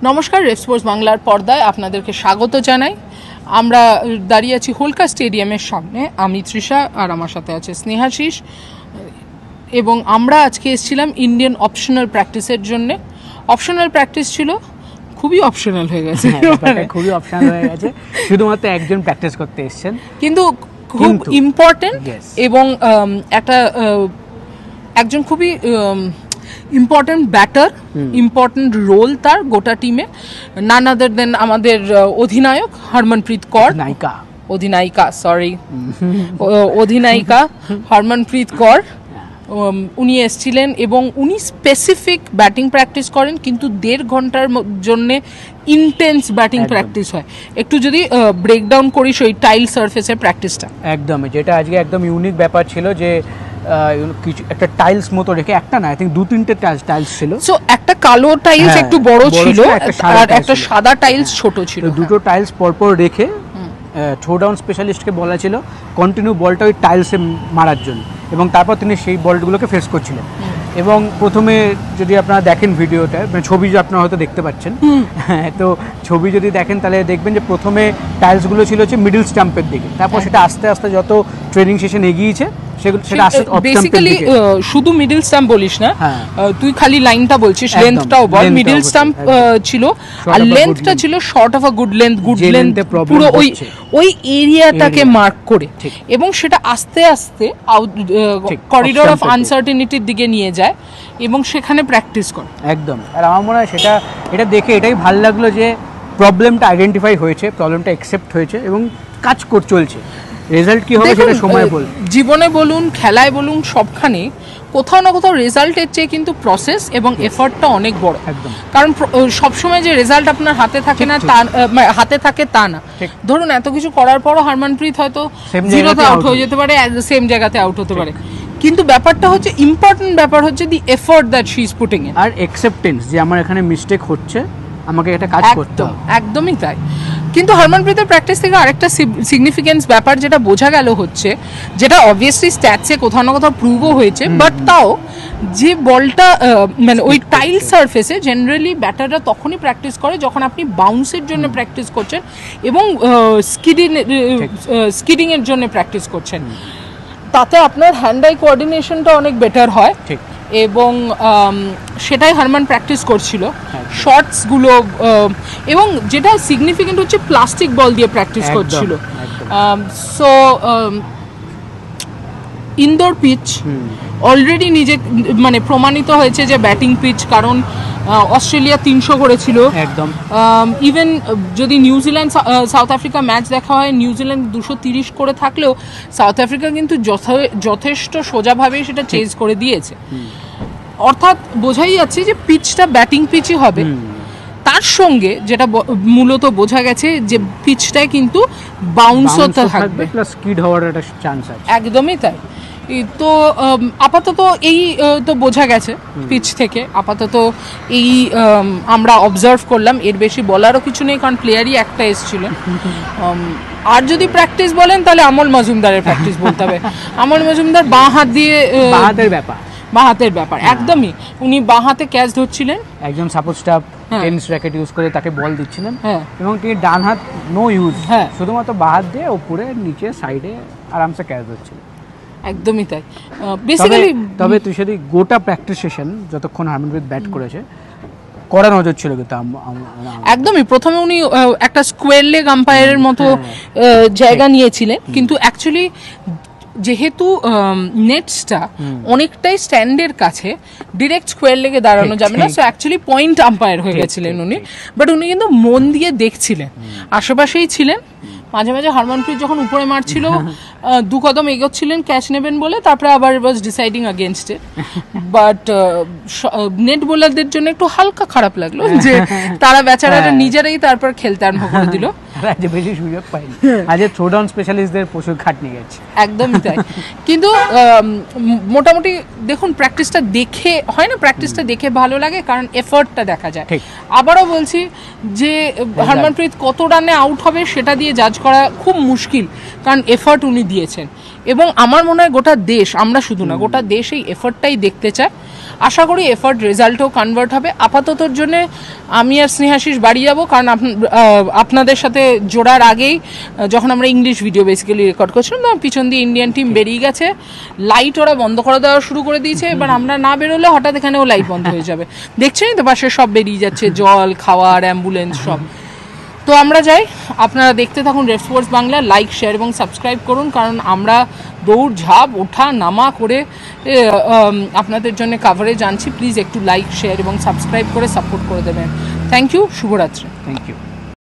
নমস্কার, rape sports বাংলার পর্দায় আপনাদেরকে স্বাগত জানাই। আমরা দাঁড়িয়ে আছি হোলকা স্টেডিয়ামের সামনে। আমি তৃষা আর আমার সাথে আছে স্নেহাশিস, এবং আমরা আজকে এসেছিলাম ইন্ডিয়ান অপশনাল প্র্যাকটিসের জন্য। অপশনাল প্র্যাকটিস ছিল, খুবই অপশনাল হয়ে গেছে, খুবই অপশনাল হয়ে গেছে, শুধুমাত্র একজন প্র্যাকটিস করতে এসেছেন, কিন্তু খুব ইম্পর্টেন্ট এবং একজন খুবই ইম্পর্টেন্ট ব্যাটার, ইম্পর্টেন্ট রোল তার গোটা টিমে, নান আদার দেন আমাদের অধিনায়ক হরমনপ্রীত কৌর, অধিনায়িকা হরমনপ্রীত কৌর। উনি এসেছিলেন এবং উনি স্পেসিফিক ব্যাটিং প্র্যাকটিস করেন, কিন্তু 1.5 ঘন্টার জন্য ইন্টেন্স ব্যাটিং প্র্যাকটিস হয়। একটু যদি ব্রেকডাউন করি সেই টাইল সারফেসের প্র্যাকটিসটা। একদমই, যেটা আজকে একদম ইউনিক ব্যাপার ছিল যে কিছু একটা টাইলস মতো রেখে, একটা না, আই থিঙ্ক 2-3টে টাইলস ছিল। সো একটা কালো টাইলস একটু বড় ছিল আর একটা সাদা টাইলস ছোট ছিল। দুটো টাইলস পরপর রেখে থ্রোডাউন স্পেশালিস্টকে বলা ছিল কন্টিনিউ বলটা ওই টাইলসে মারার জন্য, এবং তারপর তিনি সেই বলগুলোকে ফেস করছিলেন। এবং প্রথমে যদি আপনারা দেখেন ভিডিওটা, মানে ছবি যে আপনারা হয়তো দেখতে পাচ্ছেন, তো ছবি যদি দেখেন তাহলে দেখবেন যে প্রথমে টাইলসগুলো ছিল হচ্ছে মিডল স্টাম্পের দিকে, তারপর সেটা আস্তে আস্তে যত ট্রেনিং সেশন এগিয়েছে সেটা আস্তে বেসিক্যালি শুধু মিডল স্টাম্প বলিস না, তুই খালি লাইনটা বলছিস, লেন্থটাও বল। মিডল স্টাম্প ছিল আর লেন্থটা ছিল short of a good length, পুরো ওই এরিয়াটাকে মার্ক করে, এবং সেটা আস্তে আস্তে করিডোর অফ আনসার্টেনিটির দিকে নিয়ে যায় এবং সেখানে প্র্যাকটিস করে। একদম। আর আমার মনে হয় এটা দেখে এটাই ভালো লাগলো যে প্রবলেমটা আইডেন্টিফাই হয়েছে, প্রবলেমটা অ্যাকসেপ্ট হয়েছে এবং কাজ চলছে। রেজাল্ট কি হবে সেটা সময় বলবে। জীবনে বলুন, খেলায় বলুন, সবখানে কোথাও না কোথাও রেজাল্টের চেয়ে কিন্তু প্রসেস এবং এফর্টটা অনেক বড়। একদম। কারণ সবসময় যে রেজাল্ট আপনার হাতে থাকে না, হাতে থাকে তা না। ধরুন এত কিছু করার পরও হরমনপ্রীত হয়তো 0তে আউট হয়ে যেতে পারে, সেম জায়গাতে আউট হতে পারে, কিন্তু ব্যাপারটা হচ্ছে, ইম্পর্টেন্ট ব্যাপার হচ্ছে the effort that she is putting in, আর অ্যাকসেপ্টেন্স যে আমার এখানে মিস্টেক হচ্ছে, আমাকে এটা কাজ করতে হবে। একদমই তাই। কিন্তু হরমনপ্রীতের প্র্যাকটিস থেকে আরেকটা সিগনিফিকেন্স ব্যাপার যেটা বোঝা গেল হচ্ছে, যেটা অবভিয়াসলি স্ট্যাটসে কোথাও না কোথাও প্রুভও হয়েছে, বাট তাও যে বলটা মানে ওই টাইল সারফেসে জেনারেলি ব্যাটাররা তখনই প্র্যাকটিস করে যখন আপনি বাউন্সের জন্য প্র্যাকটিস করছেন এবং স্কিডিংয়ের জন্য প্র্যাকটিস করছেন। তাতে আপনার হ্যান্ড আই কোঅর্ডিনেশনটা অনেক বেটার হয়, এবং সেটাই হরমন প্র্যাকটিস করছিল। শর্টসগুলো, এবং যেটা সিগনিফিকেন্ট হচ্ছে প্লাস্টিক বল দিয়ে প্র্যাকটিস করছিল। সো ইনডোর পিচ অলরেডি নিজে মানে প্রমাণিত হয়েছে যে ব্যাটিং পিচ, কারণ অস্ট্রেলিয়া 300 করেছিল। একদম। ইভেন যদি নিউজিল্যান্ড সাউথ আফ্রিকা ম্যাচ দেখা হয়, নিউজিল্যান্ড 230 করে থাকলেও সাউথ আফ্রিকা কিন্তু যথেষ্ট সোজাভাবেই সেটা চেজ করে দিয়েছে। অর্থাৎ বোঝাই যাচ্ছে যে পিচটা ব্যাটিং পিচই হবে। তার সঙ্গে যেটা মূলত বোঝা গেছে যে পিচটায় কিন্তু বাউন্সও থাকবে, প্লাস স্কিড হওয়ার একটা চান্স আছে। একদমই তাই। তো আপাতত এই তো বোঝা গেছে পিচ থেকে, আপাতত এই আমরা অবজার্ভ করলাম। এর বেশি বলারও কিছু নেই, কারণ প্লেয়ারই একটা এসেছিল। আর যদি প্র্যাকটিস বলেন তাহলে আমল মজুমদারের প্র্যাকটিস বলতে হবে। আমল মজুমদার বাঁ হাত দিয়ে, বাঁ হাতের ব্যাপার একদমই, উনি বাঁ হাতে ক্যাচ ধরছিলেন, একজন support staff tennis racket use করে তাকে বল দিচ্ছিলেন, এবং তিনি ডান হাত নো ইউজ, শুধুমাত্র বাঁ হাত দিয়ে উপরে নিচে সাইডে আরামসে ক্যাচ ধরছিলেন। একদমই তাই। বেসিক্যালি তবে তুই যদি গোটা প্র্যাকটিস সেশন যতক্ষণ হরমনপ্রীত ব্যাট করেছে, কড়া নজর ছিল কিন্তু একদমই। প্রথমে উনি একটা স্কোয়ার লেগ আম্পায়ারের মতো জায়গা নিয়েছিলেন, কিন্তু অ্যাকচুয়ালি যেহেতু নেটসটা অনেকটাই স্ট্যান্ডের কাছে, ডিরেক্ট স্কোয়ার লেগে দাঁড়ানো যাবে না, সো অ্যাকচুয়ালি পয়েন্ট আম্পায়ার হয়ে গেছিলেন উনি। বাট উনি কিন্তু মন দিয়ে দেখছিলেন, আশেপাশেই ছিলেন। মাঝে মাঝে হরমনপ্রীত যখন উপরে মারছিল 2 কদম এগোচ্ছিলেন ক্যাচ নেবেন বলে, তারপরে আবার was deciding against it. But net বোলারদের জন্য একটু হালকা খারাপ লাগলো যে তারা বেচারারা নিজেরাই তারপর খেলতে আরম্ভ করে দিল। তারা আজ বেশি সুযোগ পায়নি, আজ থ্রো ডাউন স্পেশালিস্টদের প্রচুর খাটনি গেছে। একদমই তাই। কিন্তু মোটামুটি দেখুন প্র্যাকটিসটা দেখে হয় না, প্র্যাকটিসটা দেখে ভালো লাগে কারণ এফার্টটা দেখা যায়। আবারও বলছি যে হরমনপ্রীত কত রানে আউট হবে সেটা দিয়ে জাজ করা খুব মুশকিল, কারণ এফার্ট উনি দিয়েছেন এবং আমার মনে হয় গোটা দেশ, আমরা শুধু না গোটা দেশ এই এফার্টটাই দেখতে চায়। আশা করি এফার্ট রেজাল্টও কনভার্ট হবে। আপাততর জন্য আমি আর স্নেহাশিস বাড়ি যাব, কারণ আপনাদের সাথে জোড়ার আগেই যখন আমরা ইংলিশ ভিডিও বেসিক্যালি রেকর্ড করছিলাম তখন পিছন দিয়ে ইন্ডিয়ান টিম বেরিয়ে গেছে, লাইট ওরা বন্ধ করে দেওয়া শুরু করে দিয়েছে। এবার আমরা না বেরোলে হঠাৎ এখানেও লাইট বন্ধ হয়ে যাবে, দেখছেনই তো পাশে সব বেরিয়ে যাচ্ছে, জল খাওয়ার অ্যাম্বুলেন্স সব। তো আমরা যাই, আপনারা দেখতে থাকুন red sports Bangla, like share এবং সাবস্ক্রাইব করুন, কারণ আমরা দৌড় ঝাঁপ ওঠা নামা করে আপনাদের জন্য কাভারেজ আনছি। প্লিজ একটু লাইক শেয়ার এবং সাবস্ক্রাইব করে সাপোর্ট করে দেবেন। থ্যাংক ইউ, শুভরাত্রি। Thank you.